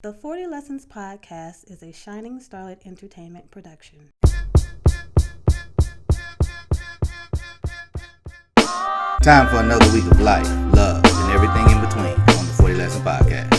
The 40 Lessons Podcast is a Shining Starlet Entertainment production. Time for another week of life, love, and everything in between on the 40 Lessons Podcast.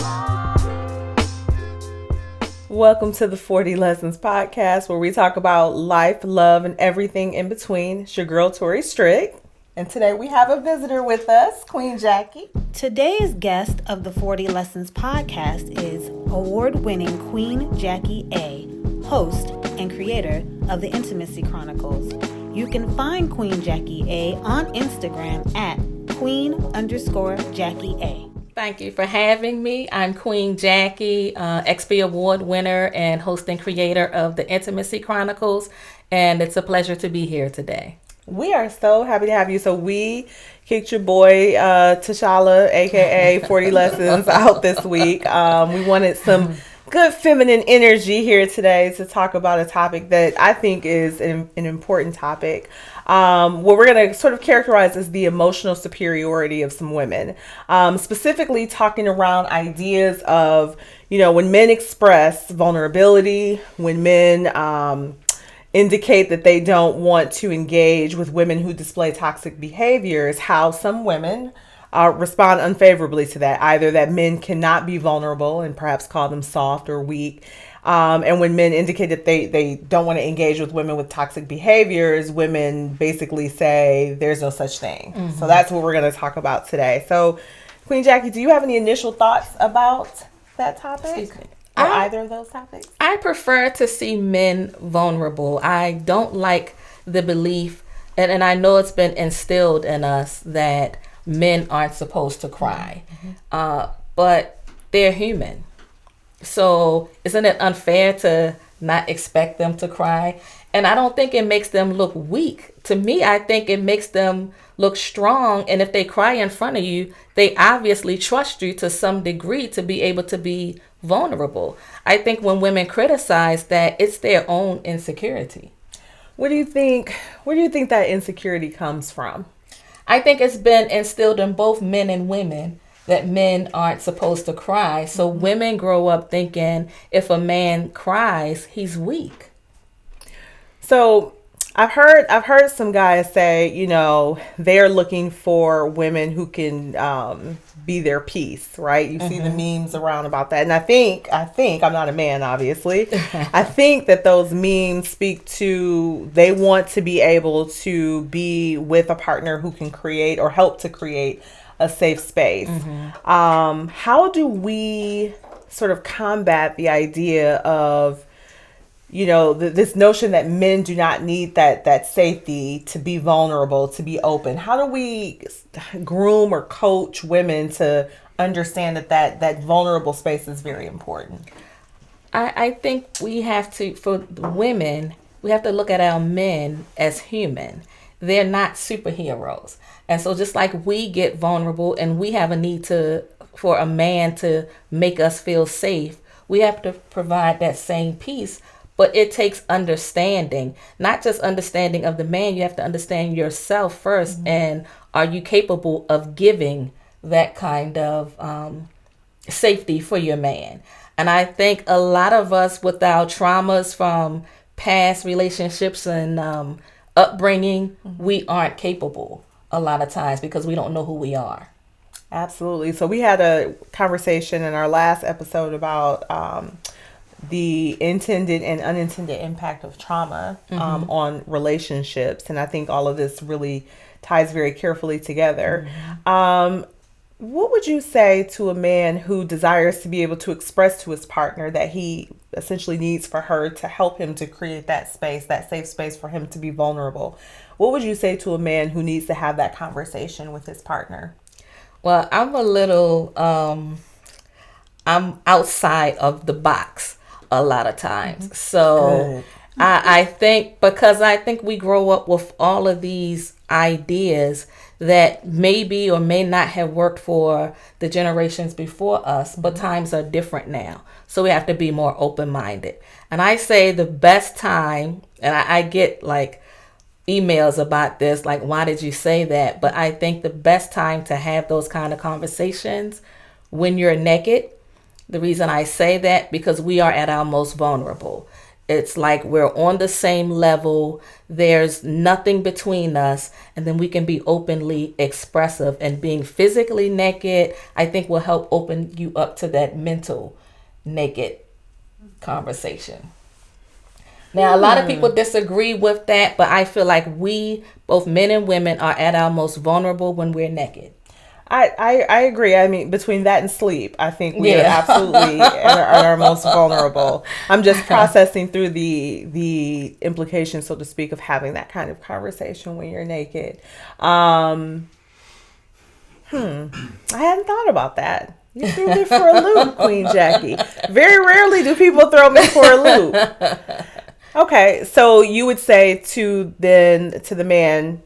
Welcome to the 40 Lessons Podcast, where we talk about life, love, and everything in between. It's your girl, Tori Strick. And today we have a visitor with us, Queen Jackie. Today's guest of the 40 Lessons Podcast is award-winning Queen Jackie A., host and creator of the Intimacy Chronicles. You can find Queen Jackie A. on Instagram at Queen_Jackie A. Thank you for having me. I'm Queen Jackie, XP Award winner and host and creator of the Intimacy Chronicles, and it's a pleasure to be here today. We are so happy to have you. So we kicked your boy Tashala, aka 40 Lessons, out this week. We wanted some good feminine energy here today to talk about a topic that I think is an important topic. What we're going to sort of characterize as the emotional superiority of some women. Specifically talking around ideas of, when men express vulnerability, when men indicate that they don't want to engage with women who display toxic behaviors, how some women respond unfavorably to that. Either that men cannot be vulnerable and perhaps call them soft or weak. And when men indicate that they don't want to engage with women with toxic behaviors, women basically say there's no such thing. Mm-hmm. So that's what we're going to talk about today. So, Queen Jackie, do you have any initial thoughts about that topic? Excuse me. Or either of those topics? I prefer to see men vulnerable. I don't like the belief, and I know it's been instilled in us that men aren't supposed to cry, but they're human. So isn't it unfair to not expect them to cry? And I don't think it makes them look weak. To me, I think it makes them look strong. And if they cry in front of you, they obviously trust you to some degree to be able to be vulnerable. I think when women criticize that, it's their own insecurity. Where do you think that insecurity comes from? I think it's been instilled in both men and women that men aren't supposed to cry. So women grow up thinking if a man cries, he's weak. So I've heard some guys say, they're looking for women who can be their peace, right? You see the memes around about that. And I think I'm not a man, obviously. I think that those memes speak to they want to be able to be with a partner who can create or help to create a safe space. How do we sort of combat the idea of this notion that men do not need that safety to be vulnerable, to be open? How do we groom or coach women to understand that vulnerable space is very important? I think we have to, for women, we have to look at our men as human. They're not superheroes. And so just like we get vulnerable and we have a need for a man to make us feel safe, we have to provide that same peace. But it takes understanding, not just understanding of the man. You have to understand yourself first. And are you capable of giving that kind of safety for your man? And I think a lot of us, with our traumas from past relationships and upbringing, we aren't capable a lot of times because we don't know who we are. Absolutely. So we had a conversation in our last episode about the intended and unintended impact of trauma on relationships. And I think all of this really ties very carefully together. What would you say to a man who desires to be able to express to his partner that he essentially needs for her to help him to create that space, that safe space for him to be vulnerable? What would you say to a man who needs to have that conversation with his partner? Well, I'm a little, I'm outside of the box a lot of times. So I think we grow up with all of these ideas that maybe or may not have worked for the generations before us, but times are different now. So we have to be more open-minded. And I say the best time, and I get like emails about this, like, why did you say that? But I think the best time to have those kind of conversations when you're naked, The reason I say that, because we are at our most vulnerable. It's like we're on the same level. There's nothing between us. And then we can be openly expressive, and being physically naked, I think will help open you up to that mental naked conversation. Now, a lot of people disagree with that, but I feel like we, both men and women, are at our most vulnerable when we're naked. I agree. I mean, between that and sleep, I think we are absolutely at our most vulnerable. I'm just processing through the implications, so to speak, of having that kind of conversation when you're naked. I hadn't thought about that. You threw me for a loop, Queen Jackie. Very rarely do people throw me for a loop. Okay, so you would say to the man,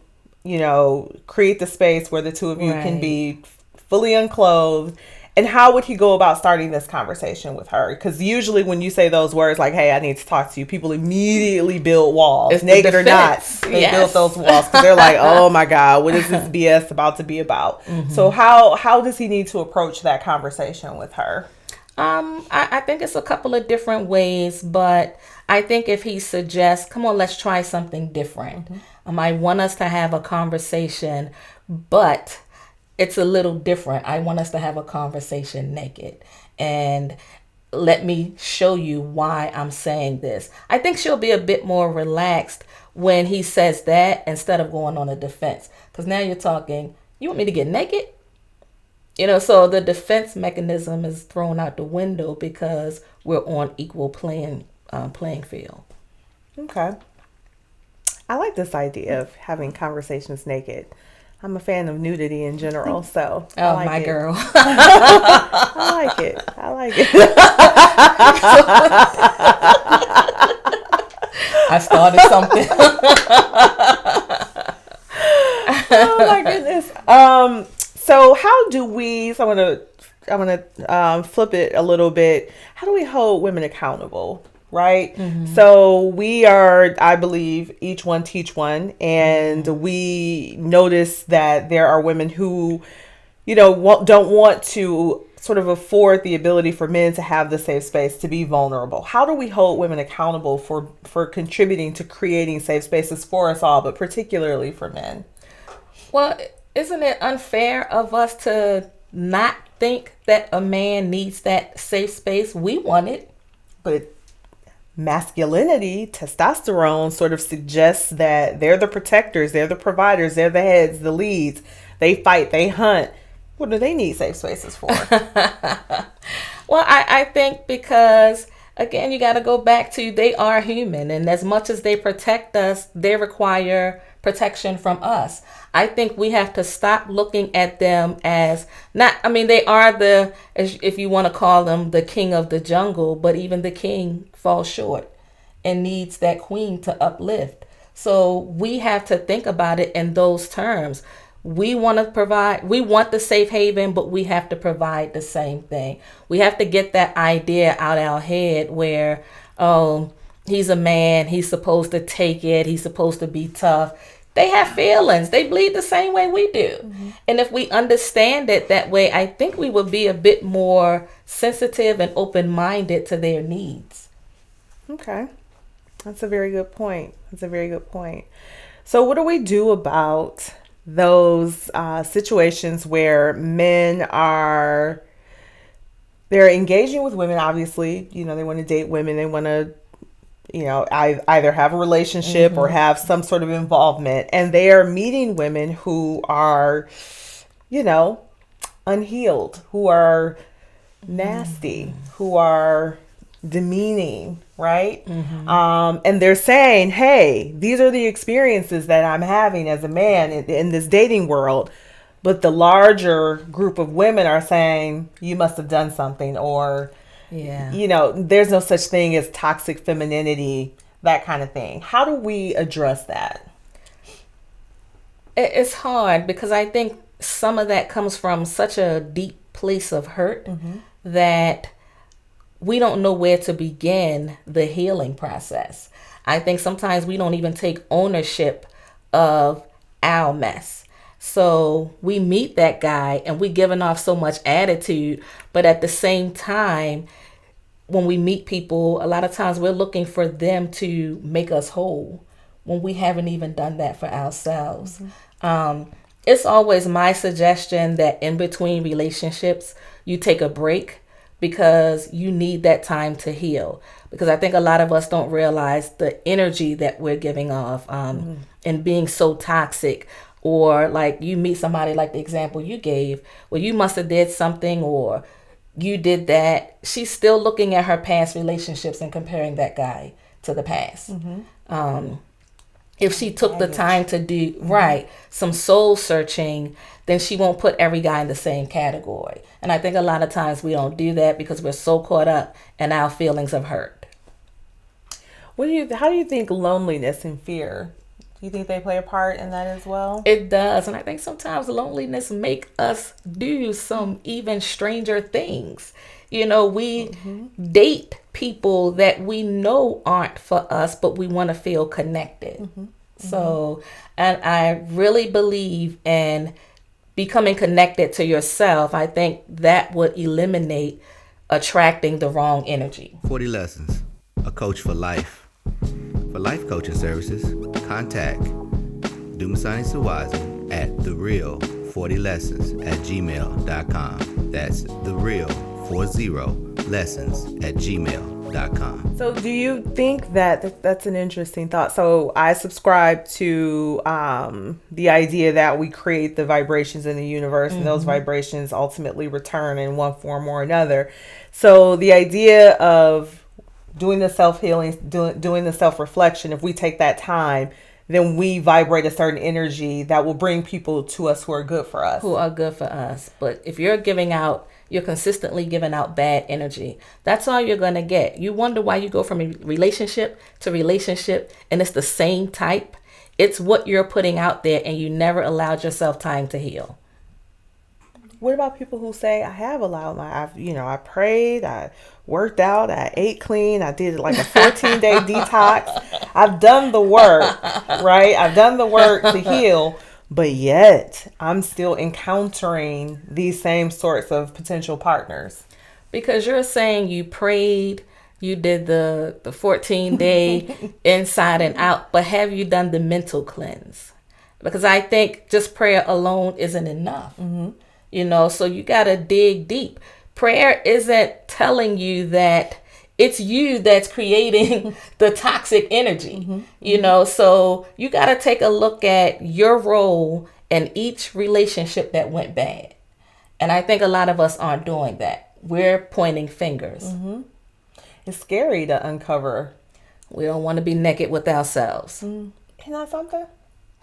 you know, create the space where the two of you can be fully unclothed. And how would he go about starting this conversation with her? Because usually when you say those words like, hey, I need to talk to you, people immediately build walls. It's naked or not, they build those walls because they're like, oh my God, what is this BS about to be about? So how does he need to approach that conversation with her? I think it's a couple of different ways, but I think if he suggests, come on, let's try something different. I want us to have a conversation, but it's a little different. I want us to have a conversation naked, and let me show you why I'm saying this. I think she'll be a bit more relaxed when he says that instead of going on a defense. Because now you're talking, you want me to get naked? You know, so the defense mechanism is thrown out the window because we're on equal playing field. Okay. I like this idea of having conversations naked. I'm a fan of nudity in general, so I like my girl. I like it. I like it. I started something. Oh my goodness. So how do we? So I'm gonna flip it a little bit. How do we hold women accountable? Right. So we are, I believe, each one teach one. And we notice that there are women who, you know, don't want to sort of afford the ability for men to have the safe space to be vulnerable. How do we hold women accountable for contributing to creating safe spaces for us all, but particularly for men? Well, isn't it unfair of us to not think that a man needs that safe space? We want it. But masculinity, testosterone, sort of suggests that they're the protectors, they're the providers, they're the heads, the leads. They fight, they hunt. What do they need safe spaces for? Well, I think because, again, you got to go back to they are human. And as much as they protect us, they require protection from us. I think we have to stop looking at them as they are if you want to call them the king of the jungle, but even the king falls short and needs that queen to uplift. So we have to think about it in those terms. We want the safe haven, but we have to provide the same thing. We have to get that idea out our head where, oh, he's a man, he's supposed to take it, he's supposed to be tough. They have feelings. They bleed the same way we do. And if we understand it that way, I think we will be a bit more sensitive and open-minded to their needs. Okay. That's a very good point. So what do we do about those situations where men they're engaging with women? Obviously, you know, they want to date women. They want to, you know, either have a relationship or have some sort of involvement. And they are meeting women who are, you know, unhealed, who are nasty, who are demeaning, right? And they're saying, hey, these are the experiences that I'm having as a man in this dating world. But the larger group of women are saying, you must have done something, or, you know, there's no such thing as toxic femininity, that kind of thing. How do we address that? It's hard because I think some of that comes from such a deep place of hurt that we don't know where to begin the healing process. I think sometimes we don't even take ownership of our mess. So we meet that guy and we giving off so much attitude, but at the same time, when we meet people, a lot of times we're looking for them to make us whole when we haven't even done that for ourselves. It's always my suggestion that in between relationships, you take a break because you need that time to heal. Because I think a lot of us don't realize the energy that we're giving off and being so toxic. Or like you meet somebody like the example you gave, where you must have did something or you did that. She's still looking at her past relationships and comparing that guy to the past. If she took the time to do some soul searching, then she won't put every guy in the same category. And I think a lot of times we don't do that because we're so caught up in our feelings of hurt. How do you think loneliness and fear, do you think they play a part in that as well? It does. And I think sometimes loneliness make us do some even stranger things. You know, we date people that we know aren't for us, but we want to feel connected. So, and I really believe in becoming connected to yourself. I think that would eliminate attracting the wrong energy. 40 Lessons, a coach for life. For life coaching services, contact Dumisani Solwazi at thereal40lessons@gmail.com. That's thereal40lessons@gmail.com. So do you think that's an interesting thought? So I subscribe to the idea that we create the vibrations in the universe and those vibrations ultimately return in one form or another. So the idea of doing the self-healing, doing the self-reflection, if we take that time, then we vibrate a certain energy that will bring people to us who are good for us. But if you're consistently giving out bad energy, that's all you're going to get. You wonder why you go from a relationship to relationship and it's the same type. It's what you're putting out there and you never allowed yourself time to heal. What about people who say, I have allowed I prayed, I worked out, I ate clean, I did like a 14-day detox. I've done the work, right? I've done the work to heal, but yet I'm still encountering these same sorts of potential partners. Because you're saying you prayed, you did the 14-day inside and out, but have you done the mental cleanse? Because I think just prayer alone isn't enough. So you got to dig deep. Prayer isn't telling you that it's you that's creating the toxic energy, so you got to take a look at your role in each relationship that went bad. And I think a lot of us aren't doing that. We're pointing fingers. It's scary to uncover. We don't want to be naked with ourselves. Isn't that something?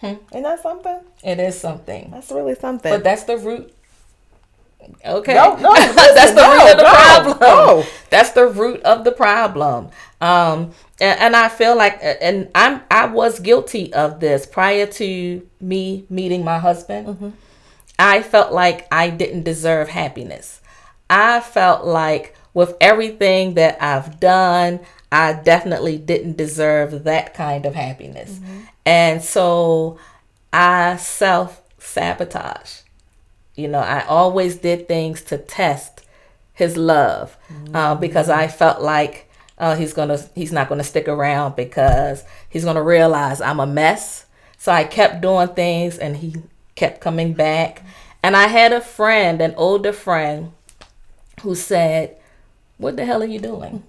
Isn't that something? It is something. That's really something. But that's the root. Okay. No, that's the root of the problem. No. That's the root of the problem. And I feel like, and I was guilty of this prior to me meeting my husband. I felt like I didn't deserve happiness. I felt like with everything that I've done, I definitely didn't deserve that kind of happiness. And so I self-sabotage. I always did things to test his love because I felt like he's not gonna stick around because he's gonna realize I'm a mess. So I kept doing things and he kept coming back. And I had a friend, an older friend, who said, "What the hell are you doing?"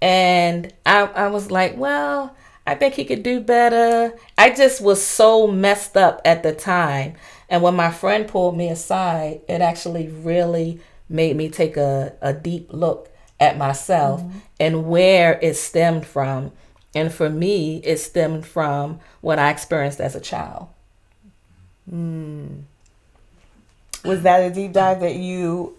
And I was like, well, I think he could do better. I just was so messed up at the time. And when my friend pulled me aside, it actually really made me take a deep look at myself and where it stemmed from. And for me, it stemmed from what I experienced as a child. Was that a deep dive that you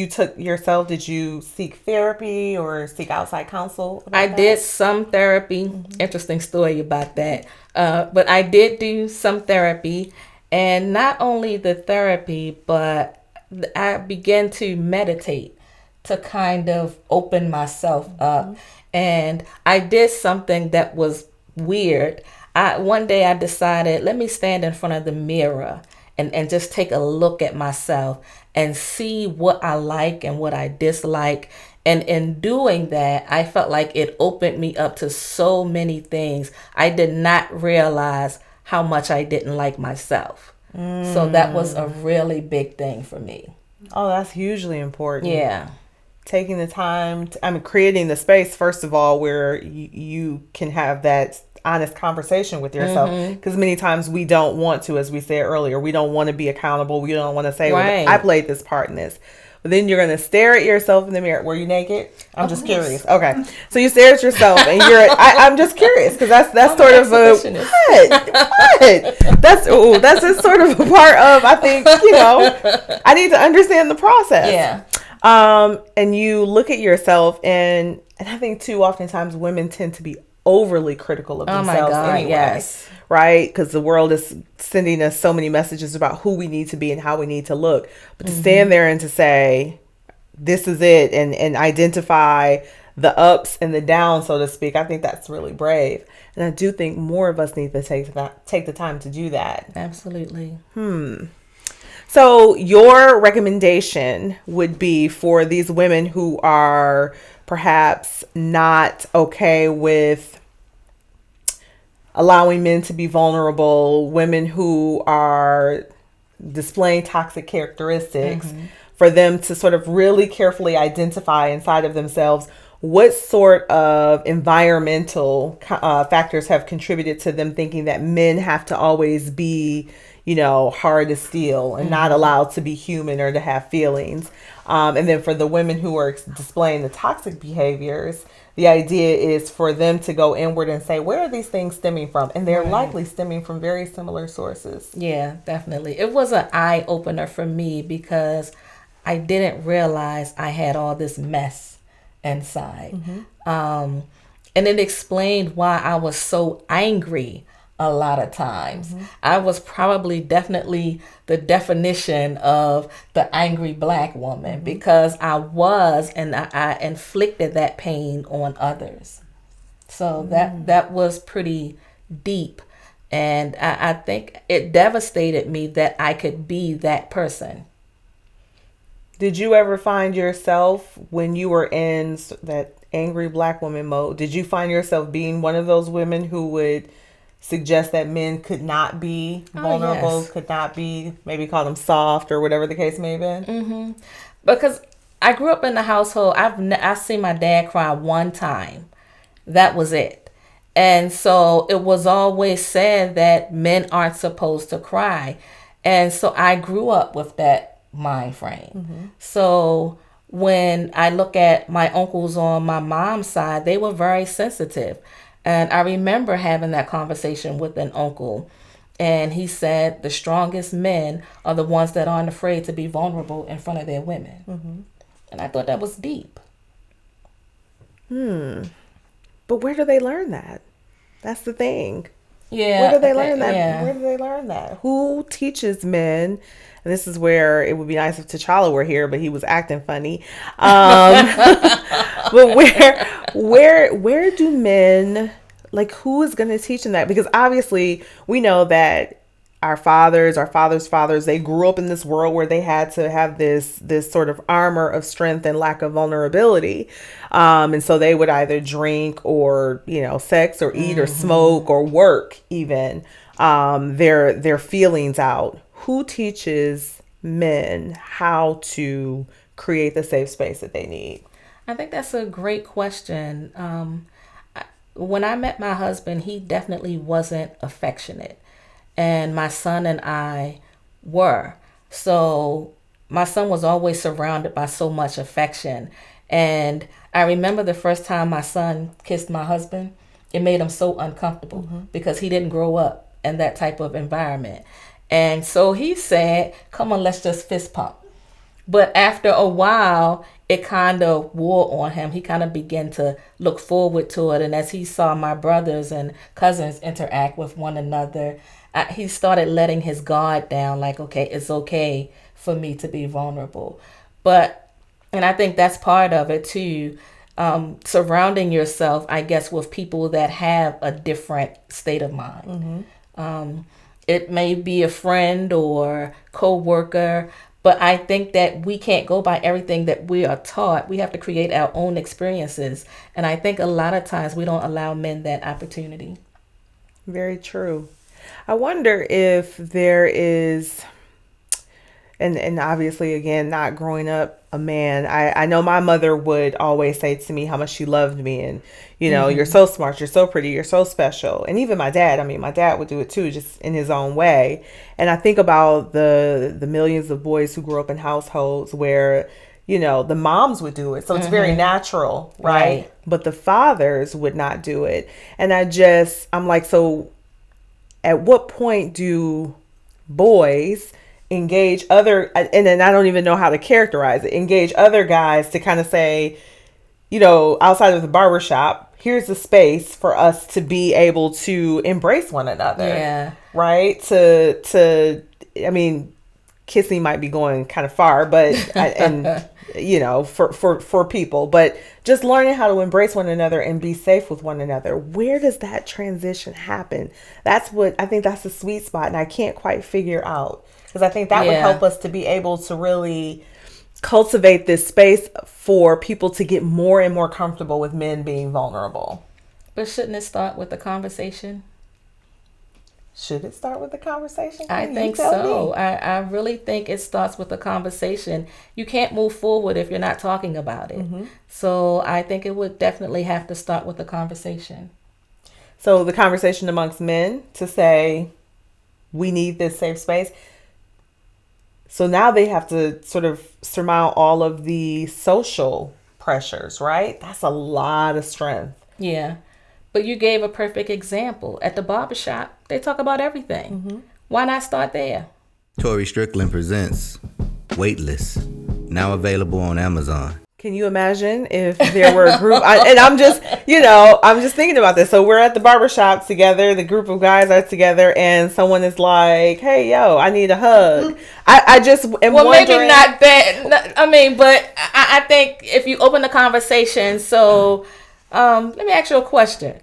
took yourself? Did you seek therapy or seek outside counsel? I did some therapy. Interesting story about that. But I did do some therapy. And not only the therapy, but I began to meditate to kind of open myself up. And I did something that was weird. One day I decided, let me stand in front of the mirror and just take a look at myself and see what I like and what I dislike. And in doing that, I felt like it opened me up to so many things. I did not realize how much I didn't like myself. So that was a really big thing for me. Oh, that's hugely important. Yeah. Taking the time, creating the space, first of all, where you can have that honest conversation with yourself. Because many times we don't want to, as we said earlier, we don't want to be accountable. We don't want to say, Right. well, I played this part in this. But then you're going to stare at yourself in the mirror. Were you naked? I'm just curious. Okay. So you stare at yourself and I'm just curious because that's sort of what? That's just sort of a part of, I think, I need to understand the process. Yeah. And you look at yourself and I think too, oftentimes women tend to be overly critical of themselves. Oh my God, anyway, yes. right? Because the world is sending us so many messages about who we need to be and how we need to look. But to stand there and to say, this is it, and identify the ups and the downs, so to speak, I think that's really brave. And I do think more of us need to take the time to do that. Absolutely. So your recommendation would be for these women who are perhaps not okay with allowing men to be vulnerable, women who are displaying toxic characteristics, for them to sort of really carefully identify inside of themselves what sort of environmental factors have contributed to them thinking that men have to always be, hard as steel and not allowed to be human or to have feelings. And then for the women who are displaying the toxic behaviors, the idea is for them to go inward and say, where are these things stemming from? And they're likely stemming from very similar sources. Yeah, definitely. It was an eye opener for me because I didn't realize I had all this mess inside. And it explained why I was so angry a lot of times. I was definitely the definition of the angry Black woman because I was, and I inflicted that pain on others. So that was pretty deep. And I think it devastated me that I could be that person. Did you ever find yourself, when you were in that angry Black woman mode, did you find yourself being one of those women who would suggest that men could not be vulnerable, could not be, maybe call them soft or whatever the case may have been? Because I grew up in the household, I've seen my dad cry one time. That was it. And so it was always said that men aren't supposed to cry. And so I grew up with that mind frame. So when I look at my uncles on my mom's side, they were very sensitive. And I remember having that conversation with an uncle. And he said the strongest men are the ones that aren't afraid to be vulnerable in front of their women. And I thought that was deep. But where do they learn that? That's the thing. Yeah. Where do they learn that? Yeah. Where do they learn that? Who teaches men? And this is where it would be nice if T'Challa were here, but he was acting funny. But where do men, like, who is going to teach them that? Because obviously we know that our fathers' fathers, they grew up in this world where they had to have this sort of armor of strength and lack of vulnerability. And so they would either drink or, sex or eat or smoke or work even their feelings out. Who teaches men how to create the safe space that they need? I think that's a great question. When I met my husband, he definitely wasn't affectionate. And my son and I were. So my son was always surrounded by so much affection. And I remember the first time my son kissed my husband, it made him so uncomfortable because he didn't grow up in that type of environment. And so he said, come on, let's just fist pump. But after a while, it kind of wore on him. He kind of began to look forward to it. And as he saw my brothers and cousins interact with one another, he started letting his guard down, like, okay, it's okay for me to be vulnerable. And I think that's part of it too, surrounding yourself, I guess, with people that have a different state of mind. It may be a friend or co-worker, but I think that we can't go by everything that we are taught. We have to create our own experiences. And I think a lot of times we don't allow men that opportunity. Very true. I wonder if there is, and obviously, again, not growing up a man, I know my mother would always say to me how much she loved me, and you're so smart, you're so pretty, you're so special. And even my dad, I mean, my dad would do it too, just in his own way. And I think about the millions of boys who grew up in households where the moms would do it, so it's very natural, right? But the fathers would not do it. And I'm like, so at what point do boys engage other, and then I don't even know how to characterize it, engage other guys to kind of say, outside of the barbershop, here's a space for us to be able to embrace one another. Yeah. Right? I mean, kissing might be going kind of far, but, for people, but just learning how to embrace one another and be safe with one another. Where does that transition happen? That's the sweet spot. And I can't quite figure out, because I think that would help us to be able to really cultivate this space for people to get more and more comfortable with men being vulnerable. But shouldn't it start with the conversation? Should it start with the conversation? I think so. I really think it starts with the conversation. You can't move forward if you're not talking about it. So I think it would definitely have to start with the conversation. So the conversation amongst men to say, we need this safe space. So now they have to sort of surmount all of the social pressures, right? That's a lot of strength. Yeah. But you gave a perfect example. At the barbershop, they talk about everything. Why not start there? Tori Strickland presents Weightless, now available on Amazon. Can you imagine if there were a group, I'm just thinking about this. So we're at the barbershop together, the group of guys are together, and someone is like, hey, yo, I need a hug. I just am wondering. Maybe not that. I mean, but I think if you open the conversation, so let me ask you a question.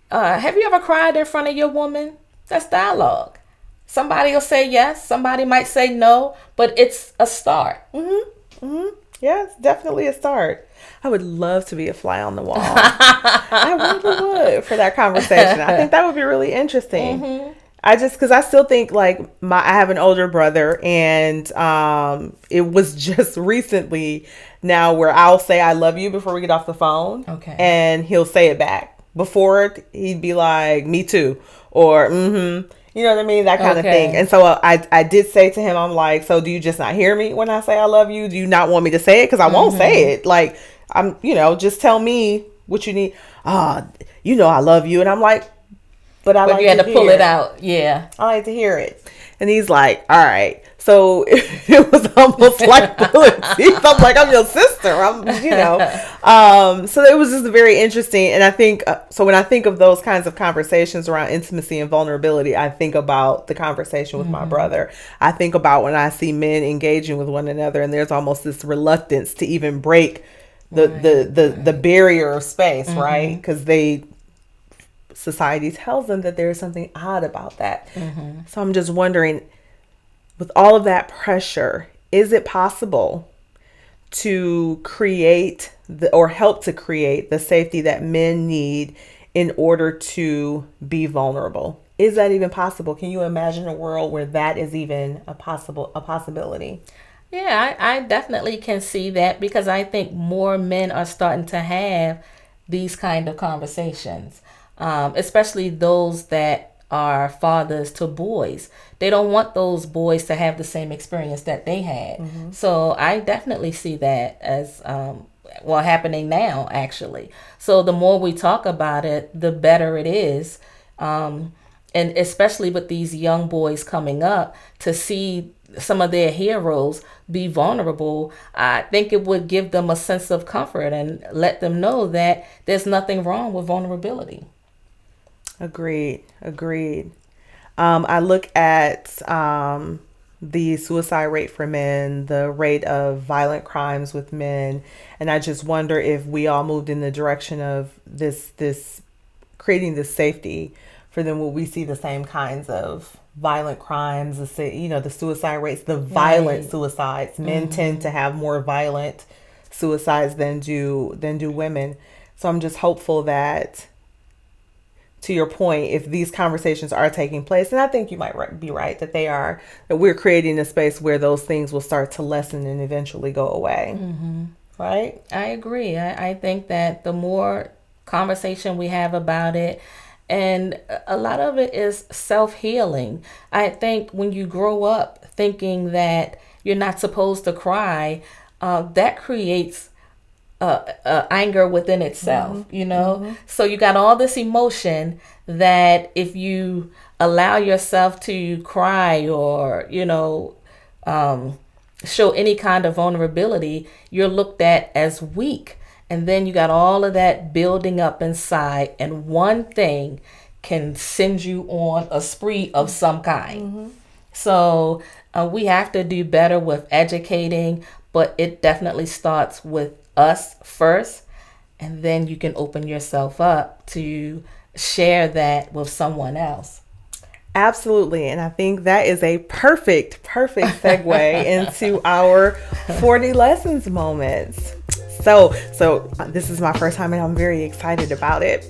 Have you ever cried in front of your woman? That's dialogue. Somebody will say yes, somebody might say no, but it's a start. Yeah, it's definitely a start. I would love to be a fly on the wall. I really would for that conversation. I think that would be really interesting. Because I still think like I have an older brother, and it was just recently now where I'll say I love you before we get off the phone. Okay. And he'll say it back. Before he'd be like, me too, or you know what I mean? That kind of thing. And so I did say to him, I'm like, so do you just not hear me when I say I love you? Do you not want me to say it? Because I won't say it. Like, just tell me what you need. I love you. And I'm like, but you had to pull it out. Yeah. I like to hear it. And he's like, all right. So it was almost like pulling teeth. I'm like, I'm your sister. So it was just very interesting. And I think, so when I think of those kinds of conversations around intimacy and vulnerability, I think about the conversation with my brother. I think about when I see men engaging with one another, and there's almost this reluctance to even break the barrier of space, right? Because society tells them that there's something odd about that. So I'm just wondering, with all of that pressure, is it possible to create or help to create the safety that men need in order to be vulnerable? Is that even possible? Can you imagine a world where that is even a possibility? Yeah, I definitely can see that, because I think more men are starting to have these kind of conversations. Especially those that are fathers to boys. They don't want those boys to have the same experience that they had. So I definitely see that as happening now, actually. So the more we talk about it, the better it is. And especially with these young boys coming up, to see some of their heroes be vulnerable, I think it would give them a sense of comfort and let them know that there's nothing wrong with vulnerability. Agreed. I look at the suicide rate for men, the rate of violent crimes with men, and I just wonder if we all moved in the direction of this creating this safety for then will we see the same kinds of violent crimes, the suicide rates, the violent suicides. Men tend to have more violent suicides than do women. So I'm just hopeful that, to your point, if these conversations are taking place, and I think you might be right that they are, that we're creating a space where those things will start to lessen and eventually go away. Right? I agree. I think that the more conversation we have about it, and a lot of it is self-healing. I think when you grow up thinking that you're not supposed to cry, that creates anger within itself, So you got all this emotion that if you allow yourself to cry or, show any kind of vulnerability, you're looked at as weak. And then you got all of that building up inside, and one thing can send you on a spree of some kind. So we have to do better with educating, but it definitely starts with us first, and then you can open yourself up to share that with someone else. Absolutely. And I think that is a perfect segue into our 40 lessons moments. So this is my first time and I'm very excited about it.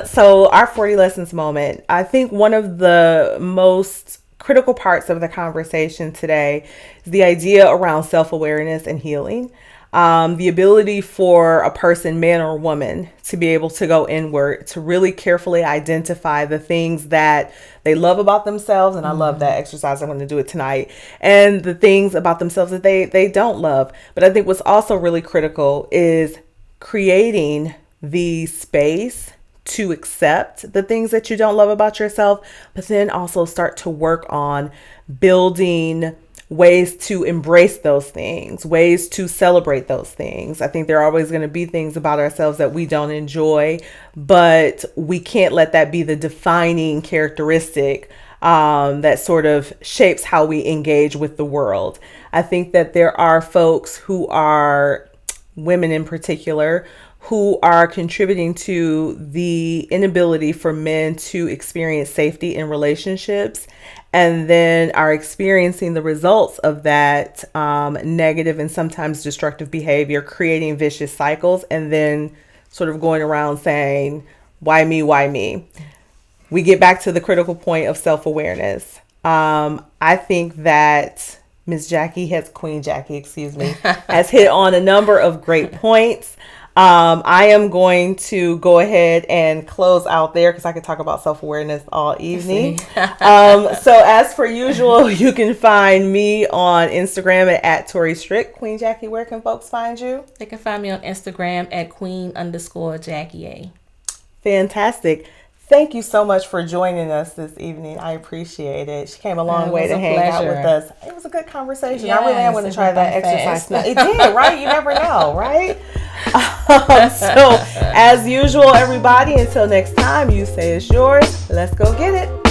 So our 40 lessons moment, I think one of the most critical parts of the conversation today is the idea around self-awareness and healing. The ability for a person, man or woman, to be able to go inward, to really carefully identify the things that they love about themselves. And I love that exercise. I'm going to do it tonight. And the things about themselves that they don't love. But I think what's also really critical is creating the space to accept the things that you don't love about yourself, but then also start to work on building ways to embrace those things, ways to celebrate those things. I think there are always going to be things about ourselves that we don't enjoy, but we can't let that be the defining characteristic that sort of shapes how we engage with the world. I think that there are folks who are, women in particular, who are contributing to the inability for men to experience safety in relationships, and then are experiencing the results of that negative and sometimes destructive behavior, creating vicious cycles, and then sort of going around saying, why me, why me? We get back to the critical point of self-awareness. I think that Queen Jackie, has hit on a number of great points. I am going to go ahead and close out there because I could talk about self-awareness all evening. So as per usual, you can find me on Instagram at Tori Strick. Queen Jackie, where can folks find you? They can find me on Instagram at Queen_Jackie A. Fantastic. Thank you so much for joining us this evening. I appreciate it. She came a long way to hang out with us. It was a good conversation. Yes, I really am going to try that exercise now. It did, right? You never know, right? So, as usual, everybody, until next time, you say it's yours. Let's go get it.